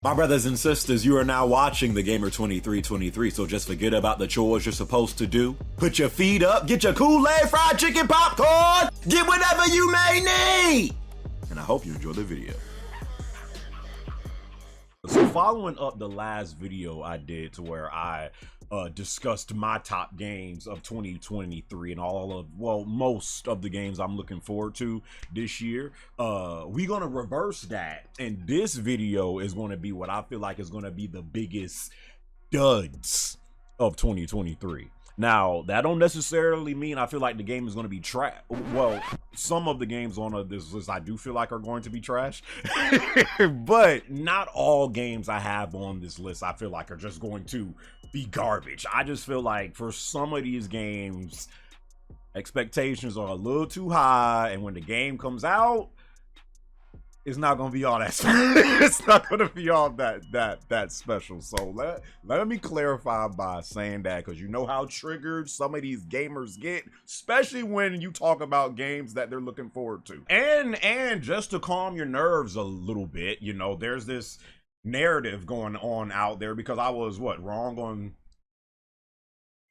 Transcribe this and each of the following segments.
My brothers and sisters, you are now watching the Gamer 2323, so just forget about the chores you're supposed to do. Put your feet up, get your Kool-Aid, fried chicken, popcorn, get whatever you may need! And I hope you enjoy the video. So following up the last video I did to where I discussed my top games of 2023 and most of the games I'm looking forward to this year, we're gonna reverse that, and this video is going to be what I feel like is going to be the biggest duds of 2023. Now, that don't necessarily mean I feel like the game is going to be trash. Well, some of the games on this list I do feel like are going to be trash, but not all games I have on this list I feel like are just going to be garbage. I just feel like for some of these games, expectations are a little too high, and when the game comes out, it's not gonna be all that it's not gonna be all that special. So let me clarify by saying that, because you know how triggered some of these gamers get, especially when you talk about games that they're looking forward to. And just to calm your nerves a little bit, you know, there's this narrative going on out there, because I was wrong on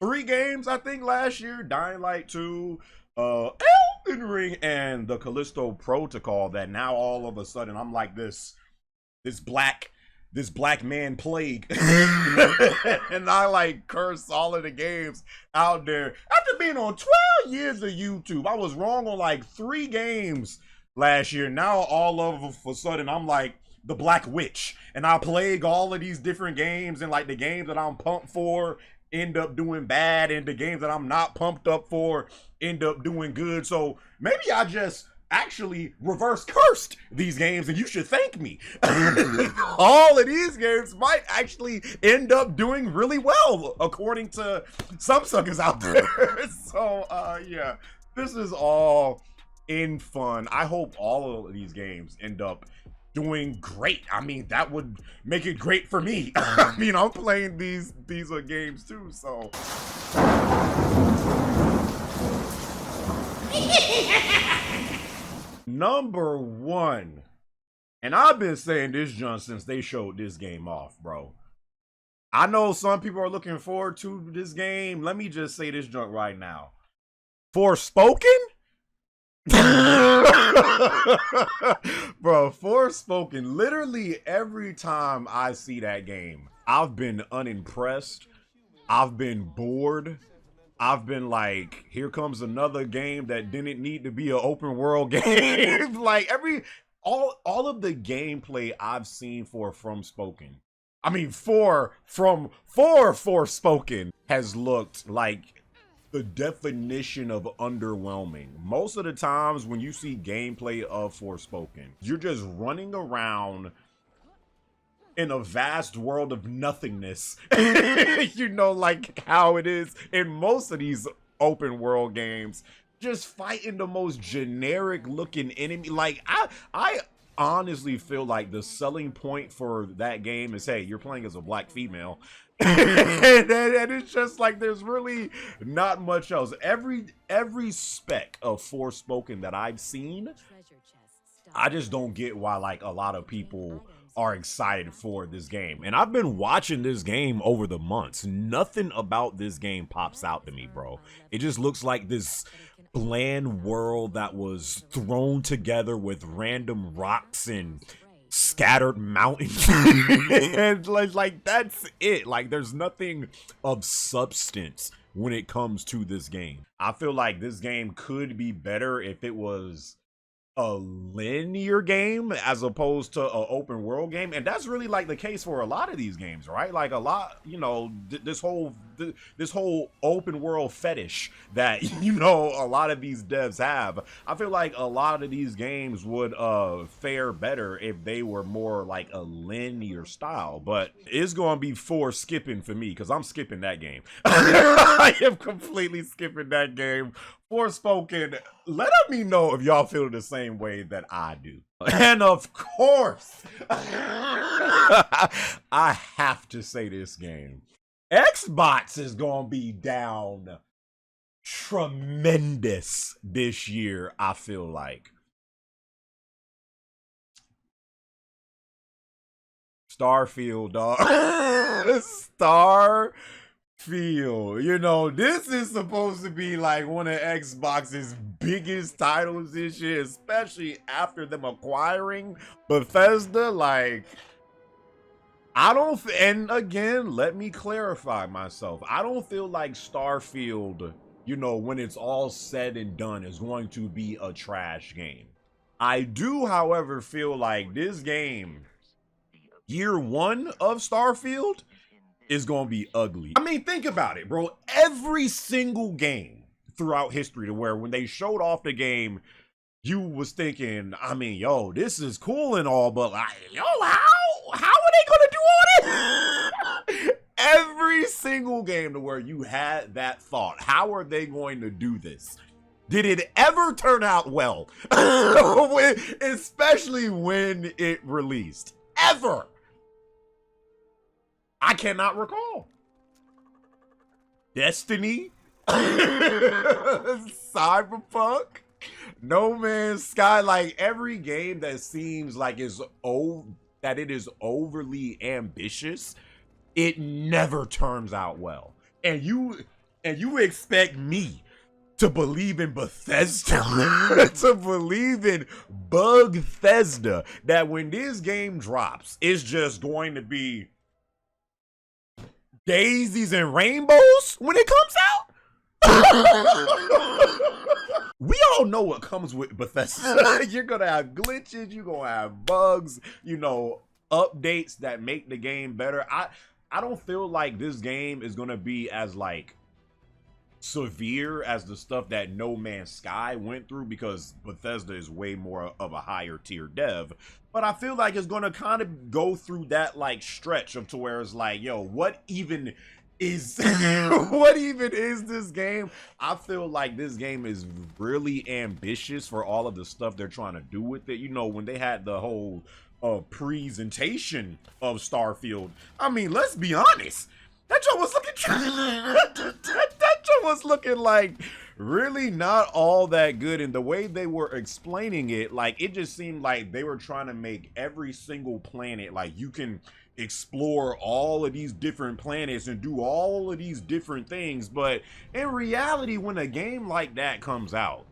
3 games I think last year: Dying Light 2, Elden Ring, and the Callisto Protocol, that now all of a sudden I'm like this black man plague and I like curse all of the games out there. After being on 12 years of YouTube, I was wrong on like 3 games last year. Now all of a sudden I'm like the Black Witch, and I plague all of these different games, and like the games that I'm pumped for end up doing bad, and the games that I'm not pumped up for end up doing good. So maybe I just actually reverse cursed these games, and you should thank me. All of these games might actually end up doing really well, according to some suckers out there. So yeah, this is all in fun. I hope all of these games end up doing great. I mean, that would make it great for me. I mean, I'm playing these games too, so. Number 1, and I've been saying this junk since they showed this game off, bro. I know some people are looking forward to this game. Let me just say this junk right now. Forspoken? Bro, Forspoken, literally every time I see that game, I've been unimpressed, I've been bored, I've been like, here comes another game that didn't need to be an open world game. Like all of the gameplay I've seen for Forspoken has looked like the definition of underwhelming. Most of the times when you see gameplay of Forspoken, you're just running around in a vast world of nothingness. You know, like how it is in most of these open world games, just fighting the most generic looking enemy. Like I honestly feel like the selling point for that game is, hey, you're playing as a black female. and it's just like there's really not much else. Every spec of Forspoken that I've seen, I just don't get why like a lot of people are excited for this game. And I've been watching this game over the months. Nothing about this game pops out to me, bro. It just looks like this bland world that was thrown together with random rocks and scattered mountains. And like that's it. Like there's nothing of substance when it comes to this game. I feel like this game could be better if it was a linear game as opposed to an open world game, and that's really like the case for a lot of these games, right? Like a lot, you know, this whole open world fetish that, you know, a lot of these devs have. I feel like a lot of these games would fare better if they were more like a linear style, but it's gonna be skipping for me, because I'm skipping that game. I am completely skipping that game. Forspoken, let me know if y'all feel the same way that I do. And of course, I have to say this game, Xbox is gonna be down tremendous this year, I feel like. Starfield, dog. Starfield. You know, this is supposed to be like one of Xbox's biggest titles this year, especially after them acquiring Bethesda. Like, I don't, and again, let me clarify myself. I don't feel like Starfield, you know, when it's all said and done, is going to be a trash game. I do, however, feel like this game, year one of Starfield, is going to be ugly. I mean, think about it, bro. Every single game throughout history to where when they showed off the game, you was thinking, I mean, yo, this is cool and all, but like, yo, how are they gonna do all this? Every single game to where you had that thought, how are they going to do this? Did it ever turn out well? Especially when it released. Ever. I cannot recall. Destiny? Cyberpunk? No Man's Sky, like every game that seems like that it is overly ambitious, it never turns out well. And you expect me to believe in Bethesda, to believe in Bugthesda, that when this game drops, it's just going to be daisies and rainbows when it comes out? We all know what comes with Bethesda. You're gonna have glitches, you're gonna have bugs, you know, updates that make the game better. I don't feel like this game is gonna be as like severe as the stuff that No Man's Sky went through, because Bethesda is way more of a higher tier dev. But I feel like it's gonna kind of go through that like stretch of to where it's like, yo, what even is this game? I feel like this game is really ambitious for all of the stuff they're trying to do with it. You know, when they had the whole presentation of Starfield, I mean, let's be honest, that joke was looking that joke was looking like really not all that good. And the way they were explaining it, like, it just seemed like they were trying to make every single planet, like, you can explore all of these different planets and do all of these different things. But in reality, when a game like that comes out,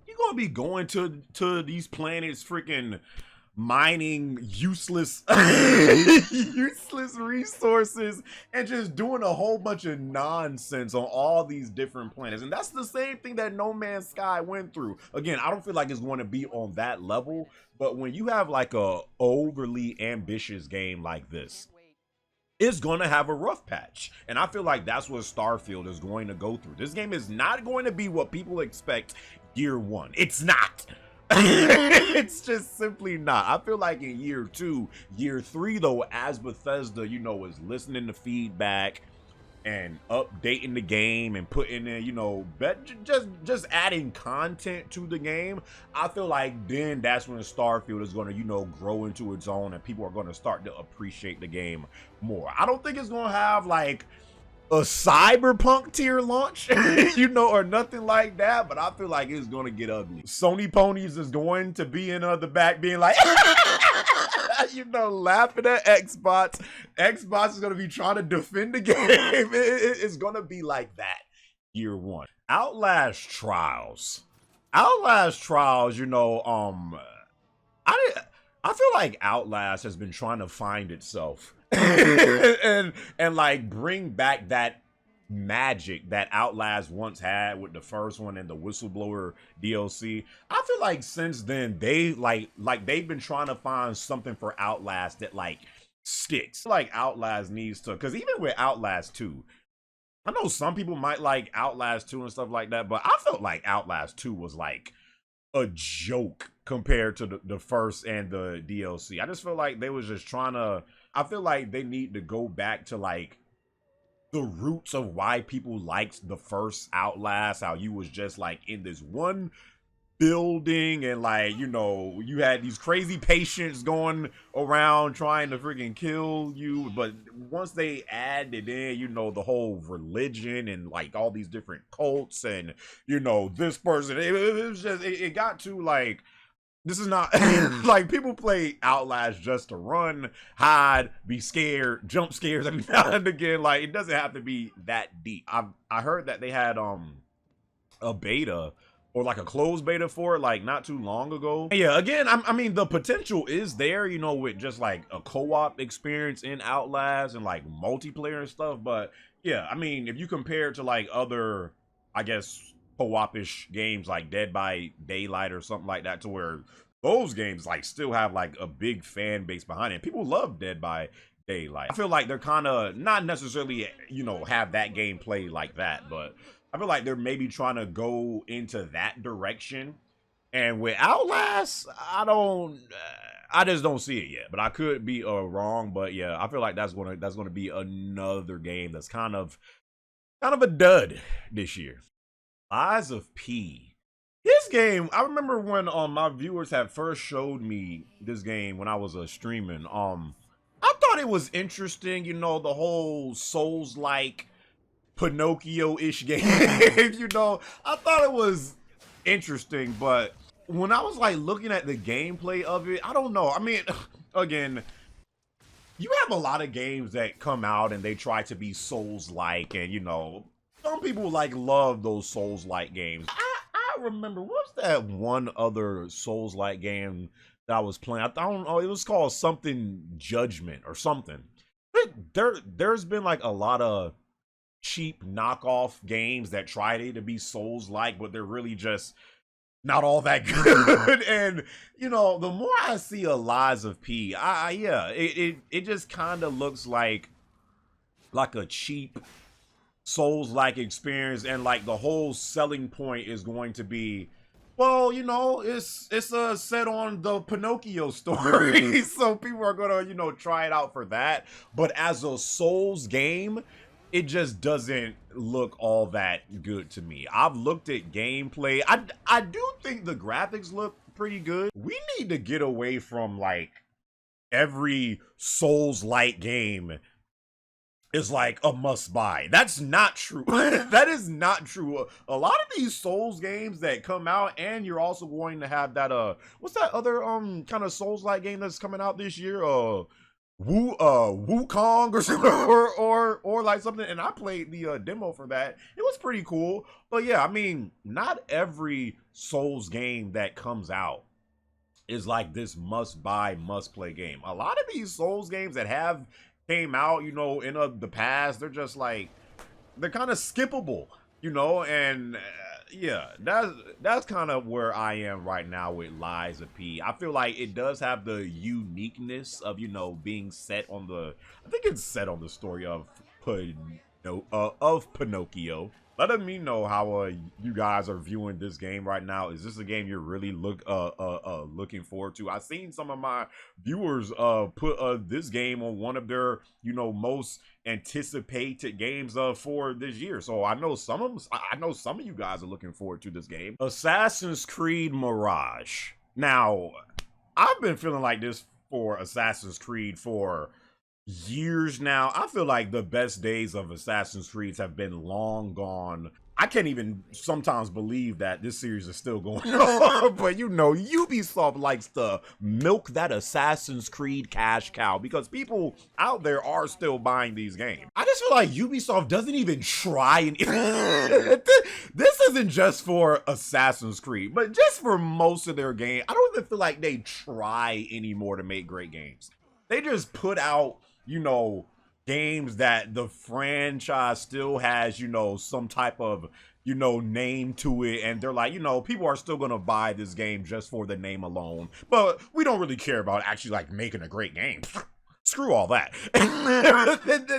you're gonna be going to these planets freaking mining useless resources and just doing a whole bunch of nonsense on all these different planets. And that's the same thing that No Man's Sky went through. Again, I don't feel like it's going to be on that level, but when you have like a overly ambitious game like this, it's going to have a rough patch. And I feel like that's what Starfield is going to go through. This game is not going to be what people expect year one. It's not. It's just simply not. I feel like in year two, year three, though, as Bethesda, you know, is listening to feedback and updating the game and putting in, you know, just adding content to the game, I feel like then that's when Starfield is going to, you know, grow into its own and people are going to start to appreciate the game more. I don't think it's going to have like a Cyberpunk tier launch, you know, or nothing like that, but I feel like it's going to get ugly. Sony ponies is going to be in the back being like, you know, laughing at Xbox. Xbox is going to be trying to defend the game. It's going to be like that year one. Outlast Trials. Outlast Trials, you know, I feel like Outlast has been trying to find itself and like bring back that magic that Outlast once had with the first one and the Whistleblower DLC. I feel like since then they they've been trying to find something for Outlast that like sticks. Like Outlast needs to, because even with Outlast 2, I know some people might like Outlast 2 and stuff like that, but I felt like Outlast 2 was like a joke compared to the first and the DLC. I just feel like they was just trying to, I feel like they need to go back to like the roots of why people liked the first Outlast, how you was just like in this one building and like, you know, you had these crazy patients going around trying to freaking kill you. But once they added in, you know, the whole religion and like all these different cults and, you know, this person, it was just, it got to like This is not like people play Outlast just to run, hide, be scared, jump scares every now and again. Like it doesn't have to be that deep. I heard that they had a beta or like a closed beta for it like not too long ago. And yeah, again, I mean the potential is there, you know, with just like a co-op experience in Outlast and like multiplayer and stuff. But yeah, I mean if you compare it to like other, I guess, co-op-ish games like Dead by Daylight or something like that, to where those games like still have like a big fan base behind it. People love Dead by Daylight. I feel like they're kind of not necessarily, you know, have that gameplay like that, but I feel like they're maybe trying to go into that direction. And with Outlast, I just don't see it yet. But I could be wrong. But yeah, I feel like that's gonna be another game that's kind of a dud this year. Lies of P. This game, I remember when my viewers had first showed me this game when I was streaming. I thought it was interesting, you know, the whole Souls-like Pinocchio-ish game. You know, I thought it was interesting, but when I was like looking at the gameplay of it, I don't know. I mean, again, you have a lot of games that come out and they try to be Souls-like, and you know, some people like love those Souls-like games. I remember, what's that one other Souls-like game that I was playing? I don't know, it was called something Judgment or something. There's been like a lot of cheap knockoff games that try to be Souls-like, but they're really just not all that good. And you know, the more I see a Lies of P, yeah, it just kind of looks like a cheap Souls-like experience, and like the whole selling point is going to be, well, you know, it's set on the Pinocchio story. So people are gonna, you know, try it out for that. But as a Souls game, it just doesn't look all that good to me. I've looked at gameplay. I do think the graphics look pretty good. We need to get away from like every Souls-like game is like a must buy. That's not true. That is not true. A lot of these Souls games that come out, and you're also going to have that what's that other kind of Souls-like game that's coming out this year? Wukong or something, or like something. And I played the demo for that. It was pretty cool. But yeah, I mean, not every Souls game that comes out is like this must buy, must play game. A lot of these Souls games that have came out, you know, in the past, they're just like, they're kind of skippable, you know. And yeah, that's kind of where I am right now with Lies of P. I feel like it does have the uniqueness of, you know, being set on the, I think it's set on the story of Pinocchio. Let me know how you guys are viewing this game right now. Is this a game you're really looking forward to? I've seen some of my viewers put this game on one of their, you know, most anticipated games for this year. So I know some of you guys are looking forward to this game. Assassin's Creed Mirage. Now, I've been feeling like this for Assassin's Creed for years now. I feel like the best days of Assassin's Creed have been long gone. I can't even sometimes believe that this series is still going on. But you know, Ubisoft likes to milk that Assassin's Creed cash cow because people out there are still buying these games. I just feel like Ubisoft doesn't even try. And this isn't just for Assassin's Creed, but just for most of their games. I don't even feel like they try anymore to make great games. They just put out, you know, games that the franchise still has, you know, some type of, you know, name to it. And they're like, you know, people are still going to buy this game just for the name alone. But we don't really care about actually like making a great game. Screw all that.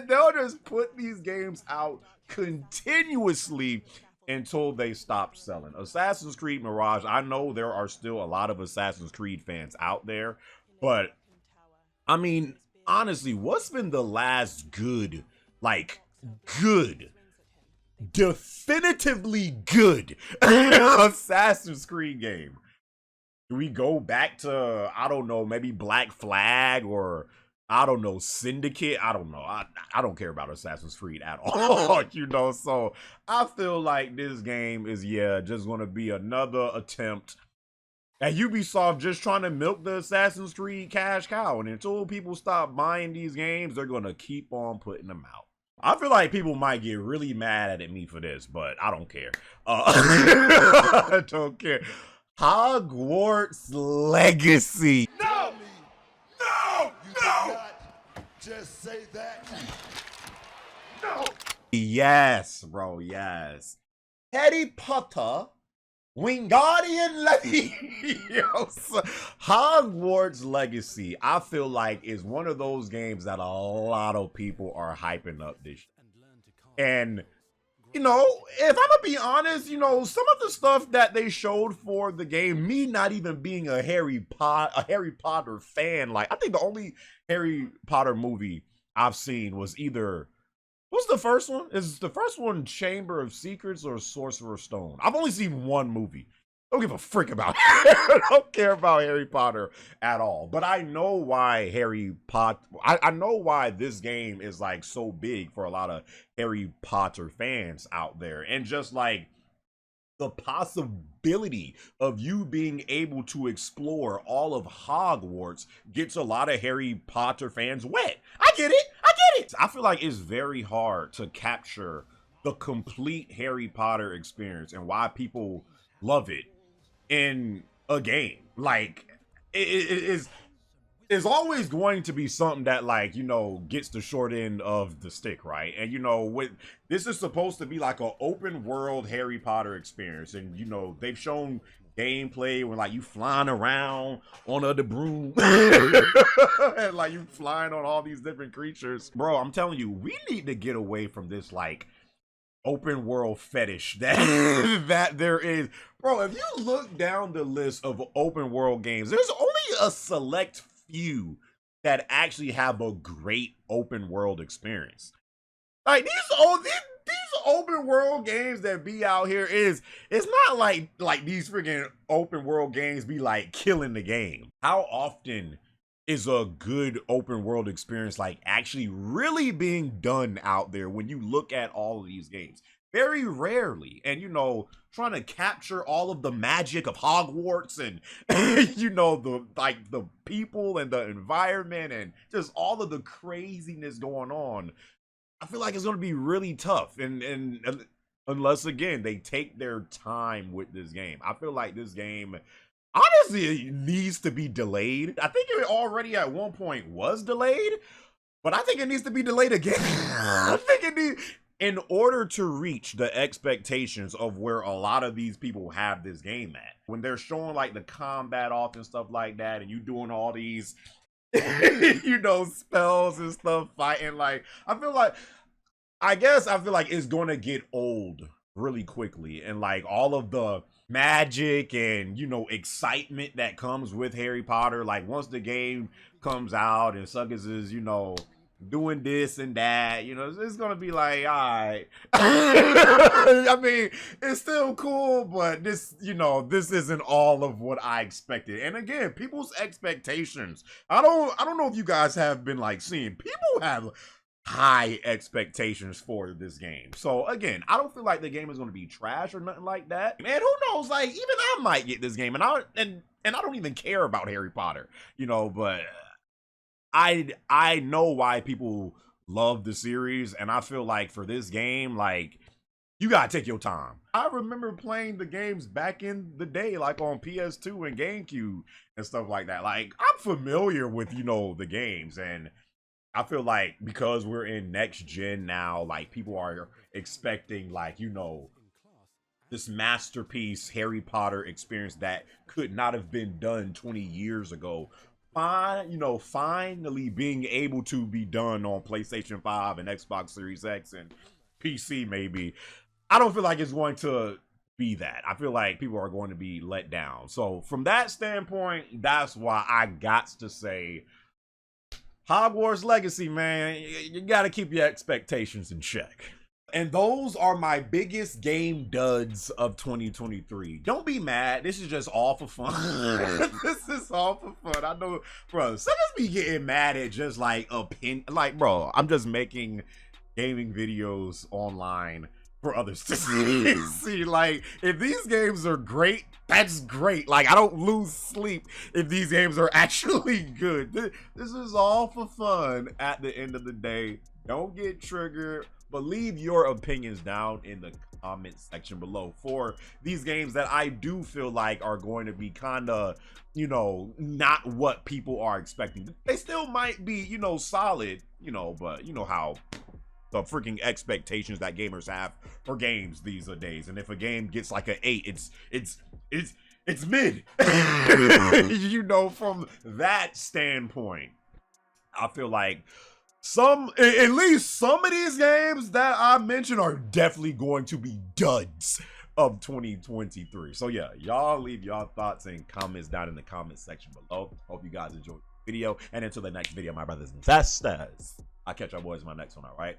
They'll just put these games out continuously until they stop selling. Assassin's Creed Mirage, I know there are still a lot of Assassin's Creed fans out there, but I mean, honestly, what's been the last good, like, good, definitively good Assassin's Creed game? Do we go back to, I don't know, maybe Black Flag or, I don't know, Syndicate? I don't know. I don't care about Assassin's Creed at all, you know? So I feel like this game is, yeah, just going to be another attempt And Ubisoft just trying to milk the Assassin's Creed cash cow. And until people stop buying these games, they're going to keep on putting them out. I feel like people might get really mad at me for this, but I don't care. I don't care. Hogwarts Legacy. No! No! No! Just say that. No! Yes, bro, yes. Harry Potter Wingardium Leviosa. Hogwarts Legacy, I feel like, is one of those games that a lot of people are hyping up this year. And, you know, if I'm gonna be honest, you know, some of the stuff that they showed for the game, me not even being a Harry Potter fan, like, I think the only Harry Potter movie I've seen was either, what's the first one? Is the first one Chamber of Secrets or Sorcerer's Stone? I've only seen one movie. I don't give a frick about it. I don't care about Harry Potter at all. But I know why Harry Potter, I know why this game is like so big for a lot of Harry Potter fans out there. And just like the possibility of you being able to explore all of Hogwarts gets a lot of Harry Potter fans wet. I get it. I feel like it's very hard to capture the complete Harry Potter experience and why people love it in a game. Like, it's always going to be something that, like, you know, gets the short end of the stick, right? And, you know, with this is supposed to be like an open world Harry Potter experience. And, you know, they've shown gameplay when, like, you flying around on the broom and, like, you flying on all these different creatures. Bro, I'm telling you, we need to get away from this, like, open world fetish that that there is. Bro, if you look down the list of open world games, there's only a select few that actually have a great open world experience. Like these open world games that be out here it's not like these freaking open world games be like killing the game. How often is a good open world experience like actually really being done out there when you look at all of these games? Very rarely. And, you know, trying to capture all of the magic of Hogwarts and you know, the people and the environment and just all of the craziness going on, I feel like it's going to be really tough. And unless, again, they take their time with this game. I feel like this game honestly needs to be delayed. I think it already at one point was delayed, but I think it needs to be delayed again. I think it needs, in order to reach the expectations of where a lot of these people have this game at. When they're showing like the combat off and stuff like that, and you doing all these you know, spells and stuff, fighting, like, I feel like it's gonna get old really quickly. And like all of the magic and, you know, excitement that comes with Harry Potter, like once the game comes out and suckers is, you know, doing this and that, you know, it's gonna be like, all right. I mean, it's still cool, but this, you know, this isn't all of what I expected. And again, people's expectations, I don't know if you guys have been like seeing, people have high expectations for this game. So again, I don't feel like the game is going to be trash or nothing like that. And who knows, like, even I might get this game, and I don't even care about Harry Potter, you know, but I know why people love the series, and I feel like for this game, like, you gotta take your time. I remember playing the games back in the day, like on PS2 and GameCube and stuff like that. Like, I'm familiar with, you know, the games, and I feel like because we're in next gen now, like, people are expecting, like, you know, this masterpiece Harry Potter experience that could not have been done 20 years ago. Finally being able to be done on PlayStation 5 and Xbox Series X and PC maybe. I don't feel like it's going to be that. I feel like people are going to be let down. So from that standpoint, that's why I got to say Hogwarts Legacy, man, you got to keep your expectations in check. And those are my biggest game duds of 2023. Don't be mad. This is just all for fun. This is all for fun. I know, bro, some of us be getting mad at just like like, bro, I'm just making gaming videos online for others to see. Like, if these games are great, that's great. Like, I don't lose sleep if these games are actually good. This is all for fun at the end of the day. Don't get triggered, but leave your opinions down in the comment section below for these games that I do feel like are going to be kind of, you know, not what people are expecting. They still might be, you know, solid, you know, but you know how the freaking expectations that gamers have for games these days. And if a game gets like an 8, it's mid. You know, from that standpoint, I feel like at least some of these games that I mentioned are definitely going to be duds of 2023. So yeah, y'all leave y'all thoughts and comments down in the comment section below. Hope you guys enjoyed the video, and until the next video, my brothers and sisters, I'll catch y'all boys in my next one. All right.